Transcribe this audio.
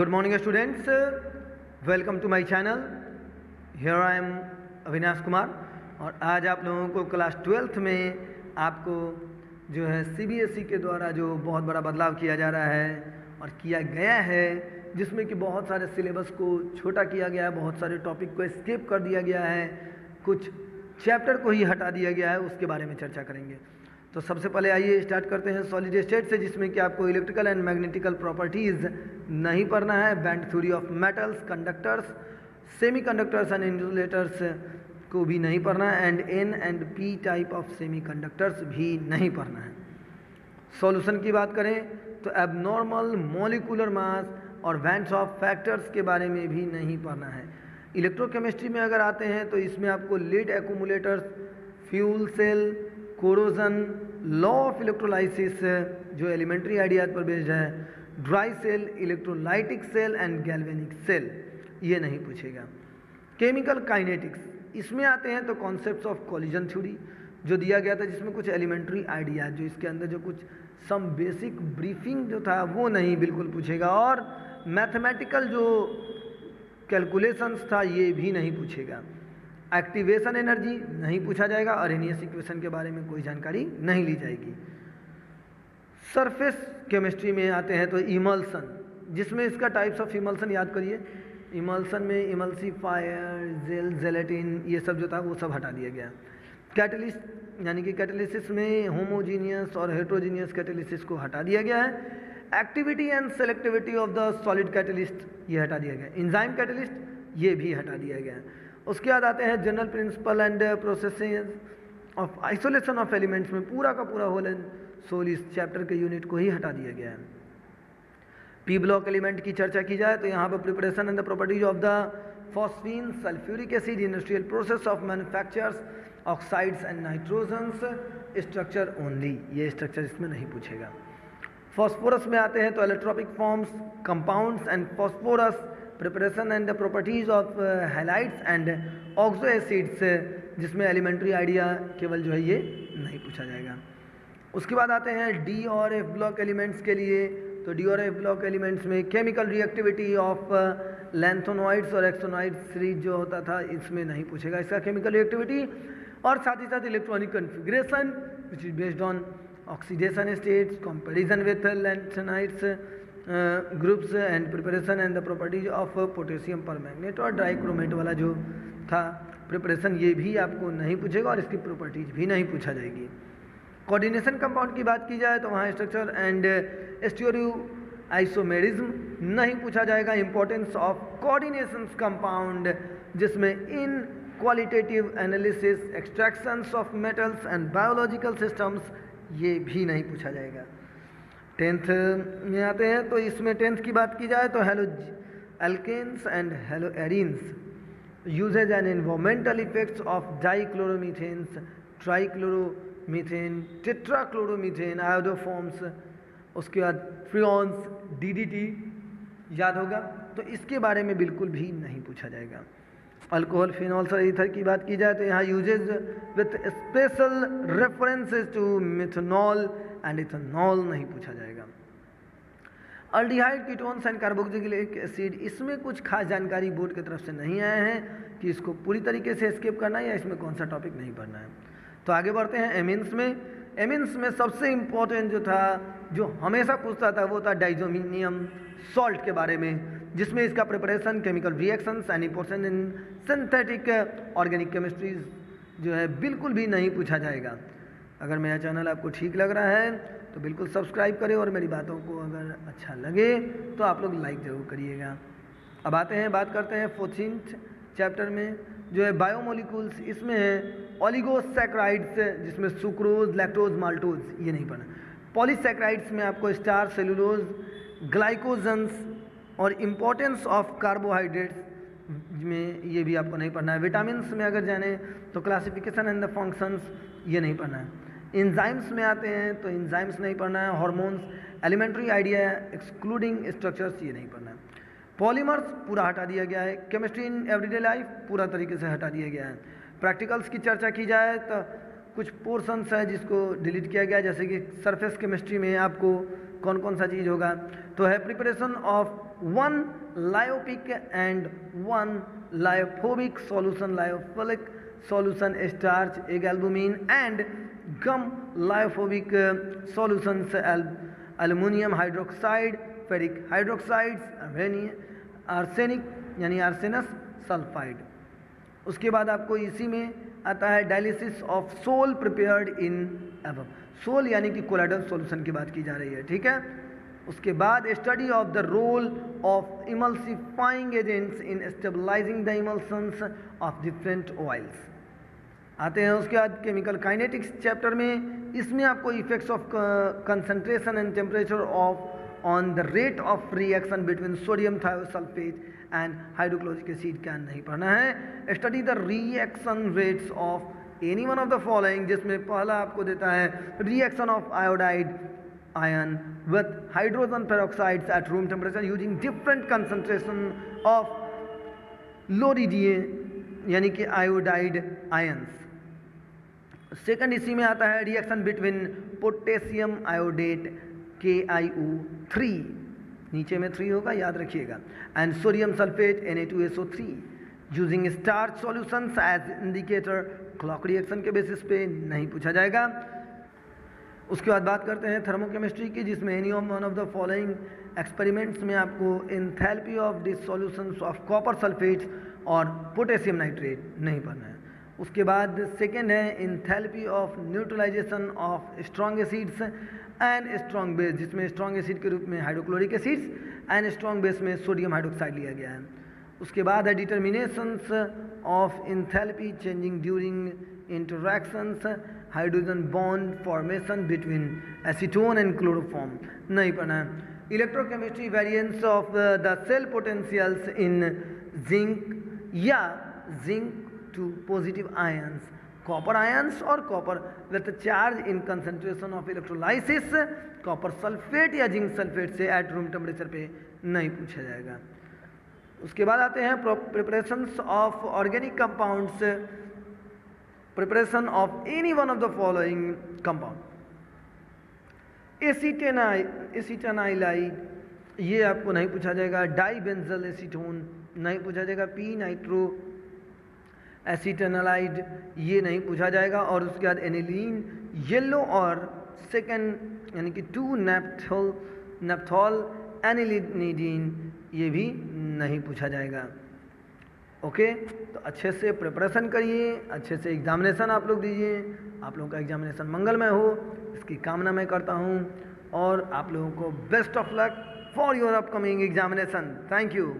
Good morning students, welcome to my channel. Here I am Avinash Kumar और आज आप लोगों को क्लास 12th में आपको जो है CBSE के द्वारा जो बहुत बड़ा बदलाव किया जा रहा है और किया गया है, जिसमें कि बहुत सारे सिलेबस को छोटा किया गया है, बहुत सारे टॉपिक को स्किप कर दिया गया है, कुछ चैप्टर को ही हटा दिया गया है, उसके बारे में चर्चा करेंगे। तो सबसे पहले आइए स्टार्ट करते हैं सॉलिड स्टेट से, जिसमें कि आपको इलेक्ट्रिकल एंड मैग्नेटिकल प्रॉपर्टीज़ नहीं पढ़ना है, band theory of metals, conductors, semi conductors and insulators को भी नहीं पढ़ना है, and N and P type of semi conductors भी नहीं पढ़ना है। सॉल्यूशन की बात करें तो एबनॉर्मल मॉलिक्यूलर मास और वैंस ऑफ फैक्टर्स के बारे में भी नहीं पढ़ना है। इलेक्ट्रोकेमिस्ट्री में अगर आते हैं तो इसमें आपको lead accumulators, fuel cell, corrosion, law of electrolysis जो एलिमेंट्री आइडियाज पर बेस्ड है, dry cell, electrolytic cell and galvanic cell, ये नहीं पूछेगा। केमिकल काइनेटिक्स, इसमें आते हैं तो कॉन्सेप्ट्स ऑफ कॉलिजन थ्योरी जो दिया गया था, जिसमें कुछ एलिमेंट्री आइडियाज जो इसके अंदर जो कुछ सम बेसिक ब्रीफिंग जो था वो नहीं बिल्कुल पूछेगा, और मैथमेटिकल जो कैलकुलेशंस था ये भी नहीं पूछेगा। एक्टिवेशन एनर्जी नहीं पूछा जाएगा, अरेनियस इक्वेशन के बारे में कोई जानकारी नहीं ली जाएगी। सरफेस केमिस्ट्री में आते हैं तो इमल्सन, जिसमें इसका टाइप्स ऑफ इमल्सन याद करिए। इमल्सन में इमल्सीफायर, जेल, जेलेटिन, ये सब जो था वो सब हटा दिया गया। कैटलिस्ट यानी कि कैटलिसिस में होमोजीनियस और हेट्रोजीनियस कैटलिसिस को हटा दिया गया है। Activity and selectivity of the solid catalyst ये हटा दिया गया। एंजाइम कैटलिस्ट ये भी हटा दिया गया है। उसके बाद आते हैं general principle and processing of isolation of elements में पूरा का पूरा होल एंड सोल इस चैप्टर के यूनिट को ही हटा दिया गया है। पी ब्लॉक एलिमेंट की चर्चा की जाए तो यहाँ पर preparation and the properties of the phosphine, sulphuric acid, industrial process of manufactures, oxides and nitrogens, structure only, ये स्ट्रक्चर इसमें नहीं पूछेगा। फॉस्फोरस में आते हैं तो allotropic forms, compounds and phosphorus, preparation and the properties of halides and oxo acids, जिसमें elementary idea केवल जो है ये नहीं पूछा जाएगा। उसके बाद आते हैं डी और एफ ब्लॉक एलिमेंट्स के लिए, तो डी और एफ ब्लॉक एलिमेंट्स में केमिकल रिएक्टिविटी ऑफ लैंथोनॉइड्स और एक्सोनॉइड्स सीरीज जो होता था इसमें नहीं पूछेगा इसका केमिकल रिएक्टिविटी, और साथ ही साथ electronic configuration which is based on oxidation states, comparison with lanthanoids groups and preparation and the properties of potassium permanganate और डाइक्रोमेट वाला जो था प्रिपरेशन, ये भी आपको नहीं पूछेगा और इसकी प्रॉपर्टीज भी नहीं पूछा जाएगी। कोऑर्डिनेशन कंपाउंड की बात की जाए तो वहाँ स्ट्रक्चर एंड स्टीरियो आइसोमेरिज्म नहीं पूछा जाएगा। इंपॉर्टेंस ऑफ कोऑर्डिनेशन कंपाउंड, जिसमें इन qualitative analysis, extractions of metals and biological systems, ये भी नहीं पूछा जाएगा। 10th में आते हैं तो इसमें 10th की बात की जाए तो haloalkanes and haloarenes, uses and environmental effects of dichloromethanes, trichloromethane, tetrachloromethane, iodoforms, उसके बाद फ्रियॉन्स, डीडीटी याद होगा, तो इसके बारे में बिल्कुल भी नहीं पूछा जाएगा। अल्कोहल, फिनॉल्स और ईथर की बात की जाए तो यहाँ uses with special references to methanol and ethanol नहीं पूछा जाएगा। Aldehyde, ketones and carboxylic acid, इसमें कुछ खास जानकारी बोर्ड की तरफ से नहीं आया है कि इसको पूरी तरीके से स्किप करना है या इसमें कौन सा टॉपिक नहीं पढ़ना है। तो आगे बढ़ते हैं एमिन्स में। एमिन्स में सबसे इम्पोर्टेंट जो था, जो हमेशा पूछता था, वो था डाइजोमिनियम सॉल्ट के बारे में, जिसमें इसका preparation, chemical reactions and important in synthetic organic chemistries जो है बिल्कुल भी नहीं पूछा जाएगा। अगर मेरा चैनल आपको ठीक लग रहा है तो बिल्कुल सब्सक्राइब करें, और मेरी बातों को अगर अच्छा लगे तो आप लोग लाइक ज़रूर करिएगा। अब आते हैं, बात करते हैं 14th चैप्टर में जो है बायोमोलिक्यूल्स। इसमें है ओलिगोसैकेराइड्स, जिसमें सुक्रोज, लैक्टोज, माल्टोज, ये नहीं पढ़ना। पॉलीसैकेराइड्स में आपको स्टार, सेलुलोज, ग्लाइकोजन्स और इम्पोर्टेंस ऑफ कार्बोहाइड्रेट्स में ये भी आपको नहीं पढ़ना है। विटामिन्स में अगर जाने तो क्लासिफिकेशन एंड द फंक्शंस, ये नहीं पढ़ना है। एंजाइम्स में आते हैं तो एंजाइम्स नहीं पढ़ना है। Hormones, elementary idea excluding structures, ये नहीं पढ़ना है। पॉलीमर्स पूरा हटा दिया गया है। केमिस्ट्री इन एवरीडे लाइफ पूरा तरीके से हटा दिया गया है। प्रैक्टिकल्स की चर्चा की जाए तो कुछ पोर्शंस है जिसको डिलीट किया गया, जैसे कि सरफेस केमिस्ट्री में आपको कौन कौन सा चीज़ होगा, तो है preparation of one lyopic and one lyophobic solution, lyophilic solution starch, egg albumin, and gum lyophobic solutions, aluminum hydroxide, ferric hydroxides, arsenic यानी आर्सेनस सल्फाइड। उसके बाद आपको इसी में आता है dialysis of sol prepared in above, sol यानी कि कोलाइडल सॉल्यूशन की बात की जा रही है, ठीक है। उसके बाद study of the role of emulsifying agents in stabilising the emulsions of different oils आते हैं। उसके बाद केमिकल काइनेटिक्स चैप्टर में, इसमें आपको effects of concentration and temperature of on the rate of reaction between sodium thiosulfate and hydrochloric acid क्या नहीं पढ़ना है। Study the reaction rates of any one of the following, जिसमें पहला आपको देता है reaction of iodide ion with hydrogen peroxides at room temperature using different concentration of लोरिडिए यानी कि आयोडाइड आयंस। सेकंड इसी में आता है reaction between potassium iodate KiO3, नीचे में 3 होगा याद रखिएगा, and sodium sulphate Na2SO3 using starch solutions as indicator, clock reaction के बेसिस पे नहीं पूछा जाएगा। उसके बाद बात करते हैं थर्मोकेमिस्ट्री की, जिसमें any of one of the following experiments में आपको enthalpy of dissolutions of copper sulphate और पोटेशियम नाइट्रेट नहीं पढ़ना है। उसके बाद सेकेंड है enthalpy of neutralisation of strong acids and strong base, जिसमें स्ट्रॉन्ग एसिड के रूप में hydrochloric acids and strong base में सोडियम हाइड्रोक्साइड लिया गया है। उसके बाद है determinations of enthalpy changing during interactions, hydrogen bond formation between acetone and chloroform नहीं पढ़ना है। Electrochemistry variance of the cell potentials in zinc या zinc two positive ions, copper ions और copper with charge in concentration of electrolysis, copper sulphate या zinc sulphate से at room temperature पे नहीं पूछा जाएगा। उसके बाद आते हैं preparations of organic compounds, preparation of any one of the following compound, acetanilide ये आपको नहीं पूछा जाएगा, डाइबेंजल एसीटोन नहीं पूछा जाएगा, पी नाइट्रो एसीटेनालाइड ये नहीं पूछा जाएगा। और उसके बाद एनिलीन येलो और सेकेंड यानी कि 2-नेप्थॉल एनिलीनिडीन ये भी नहीं पूछा जाएगा। ओके, तो अच्छे से प्रिपरेशन करिए, अच्छे से एग्जामिनेशन आप लोग दीजिए, आप लोगों का एग्जामिनेशन मंगलमय हो इसकी कामना मैं करता हूँ, और आप लोगों को best of luck for your upcoming examination. Thank you.